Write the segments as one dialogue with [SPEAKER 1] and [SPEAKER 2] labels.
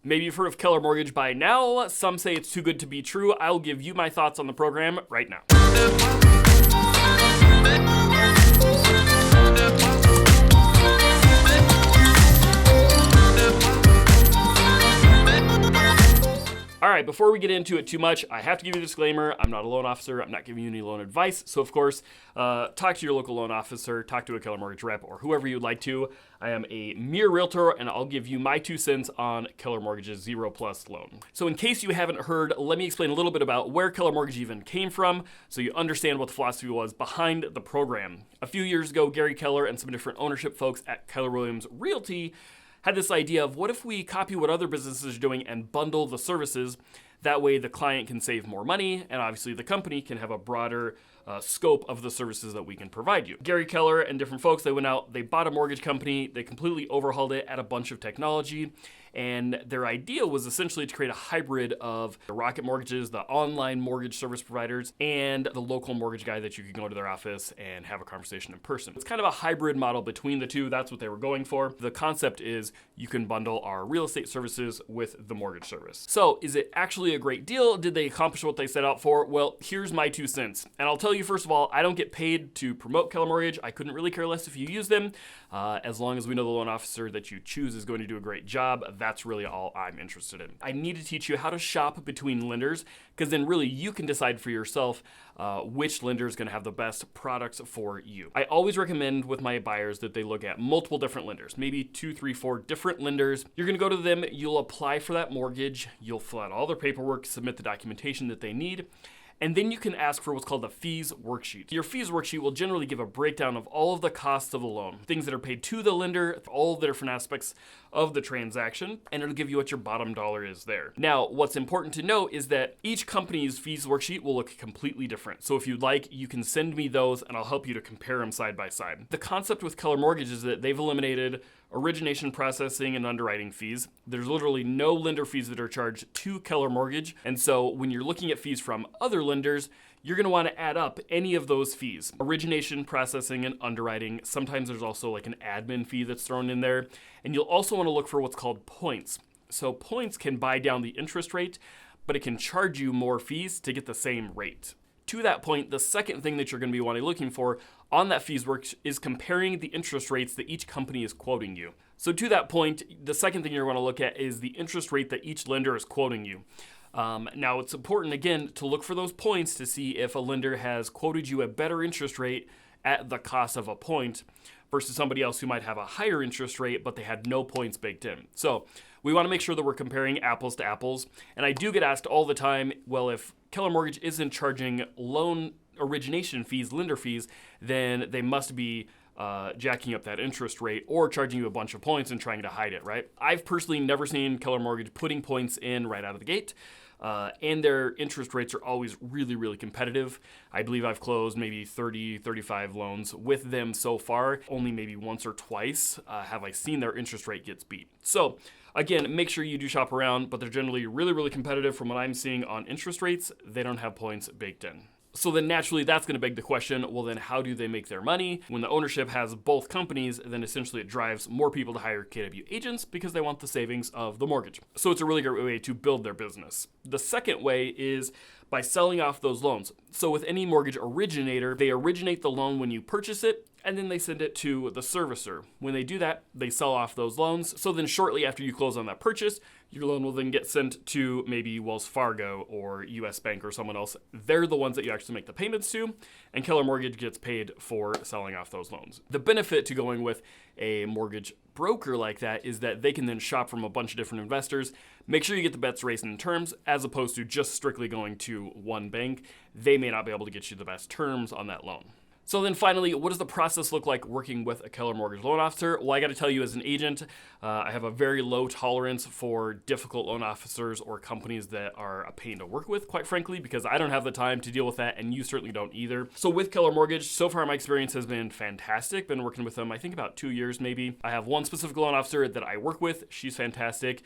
[SPEAKER 1] Maybe you've heard of Keller Mortgage by now. Some say it's too good to be true. I'll give you my thoughts on the program right now. All right, before we get into it too much, I have to give you a disclaimer. I'm not a loan officer. I'm not giving you any loan advice. So, of course, talk to your local loan officer, talk to a Keller Mortgage rep, or whoever you'd like to. I am a mere realtor, and I'll give you my 2 cents on Keller Mortgage's 0+ loan. So in case you haven't heard, let me explain a little bit about where Keller Mortgage even came from so you understand what the philosophy was behind the program. A few years ago, Gary Keller and some different ownership folks at Keller Williams Realty had this idea of what if we copy what other businesses are doing and bundle the services. That way the client can save more money, and obviously the company can have a broader scope of the services that we can provide you. Gary Keller and different folks, they went out, they bought a mortgage company, they completely overhauled it, added a bunch of technology, and their idea was essentially to create a hybrid of the Rocket Mortgages, the online mortgage service providers, and the local mortgage guy that you could go to their office and have a conversation in person. It's kind of a hybrid model between the two. That's what they were going for. The concept is you can bundle our real estate services with the mortgage service. So is it actually a great deal? Did they accomplish what they set out for? Well, here's my 2 cents. And I'll tell you, first of all, I don't get paid to promote Keller Mortgage. I couldn't really care less if you use them. As long as we know the loan officer that you choose is going to do a great job, that's really all I'm interested in. I need to teach you how to shop between lenders, because then really you can decide for yourself which lender is going to have the best products for you. I always recommend with my buyers that they look at multiple different lenders, maybe 2, 3, 4 different lenders. You're going to go to them, you'll apply for that mortgage, you'll fill out all their paperwork, submit the documentation that they need, and then you can ask for what's called the fees worksheet. Your fees worksheet will generally give a breakdown of all of the costs of the loan, things that are paid to the lender, all the different aspects of the transaction, and it'll give you what your bottom dollar is there. Now, what's important to note is that each company's fees worksheet will look completely different. So if you'd like, you can send me those and I'll help you to compare them side by side. The concept with Keller Mortgage is that they've eliminated origination, processing, and underwriting fees. There's literally no lender fees that are charged to Keller Mortgage. And so when you're looking at fees from other lenders, you're going to want to add up any of those fees. Origination, processing, and underwriting. Sometimes there's also like an admin fee that's thrown in there. And you'll also want to look for what's called points. So points can buy down the interest rate, but it can charge you more fees to get the same rate. To that point, the second thing that you're going to be looking for on that fees work is comparing the interest rates that each company is quoting you. So to that point, the second thing you're going to look at is the interest rate that each lender is quoting you. Now, it's important, again, to look for those points to see if a lender has quoted you a better interest rate at the cost of a point versus somebody else who might have a higher interest rate, but they had no points baked in. So we want to make sure that we're comparing apples to apples. And I do get asked all the time, well, if Keller Mortgage isn't charging loan origination fees, lender fees, then they must be jacking up that interest rate or charging you a bunch of points and trying to hide it, right? I've personally never seen Keller Mortgage putting points in right out of the gate. And their interest rates are always really, really competitive. I believe I've closed maybe 30, 35 loans with them so far. Only maybe once or twice have I seen their interest rate gets beat. So again, make sure you do shop around, but they're generally really, really competitive from what I'm seeing on interest rates. They don't have points baked in. So then naturally that's going to beg the question, well then how do they make their money? When the ownership has both companies, then essentially it drives more people to hire KW agents because they want the savings of the mortgage. So it's a really great way to build their business. The second way is by selling off those loans. So with any mortgage originator, they originate the loan when you purchase it, and then they send it to the servicer. When they do that, they sell off those loans. So then shortly after you close on that purchase, your loan will then get sent to maybe Wells Fargo or US Bank or someone else. They're the ones that you actually make the payments to, and Keller Mortgage gets paid for selling off those loans. The benefit to going with a mortgage broker like that is that they can then shop from a bunch of different investors, make sure you get the best rates and terms, as opposed to just strictly going to one bank. They may not be able to get you the best terms on that loan. So then finally, what does the process look like working with a Keller Mortgage loan officer? Well, I got to tell you, as an agent, I have a very low tolerance for difficult loan officers or companies that are a pain to work with, quite frankly, because I don't have the time to deal with that, and you certainly don't either. So with Keller Mortgage, so far my experience has been fantastic. Been working with them, I think, about 2 years maybe. I have one specific loan officer that I work with. She's fantastic.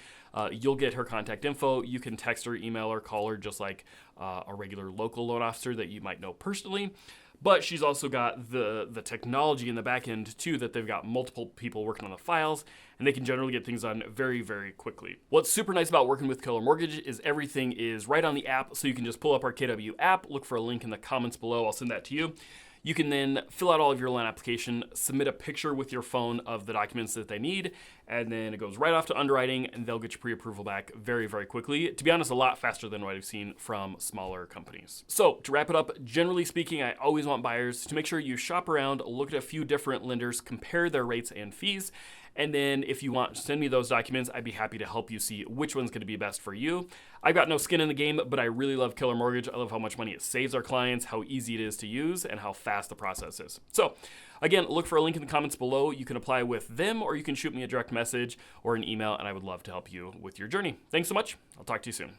[SPEAKER 1] You'll get her contact info. You can text her, email her, call her, just like a regular local loan officer that you might know personally. But she's also got the technology in the back end too, that they've got multiple people working on the files, and they can generally get things done very, very quickly. What's super nice about working with Keller Mortgage is everything is right on the app, so you can just pull up our KW app, look for a link in the comments below, I'll send that to you. You can then fill out all of your loan application, submit a picture with your phone of the documents that they need, and then it goes right off to underwriting, and they'll get your pre-approval back very, very quickly. To be honest, a lot faster than what I've seen from smaller companies. So to wrap it up, generally speaking, I always want buyers to make sure you shop around, look at a few different lenders, compare their rates and fees, and then if you want to send me those documents, I'd be happy to help you see which one's going to be best for you. I've got no skin in the game, but I really love Keller Mortgage. I love how much money it saves our clients, how easy it is to use, and how fast the process is. So again, look for a link in the comments below. You can apply with them, or you can shoot me a direct message or an email, and I would love to help you with your journey. Thanks so much. I'll talk to you soon.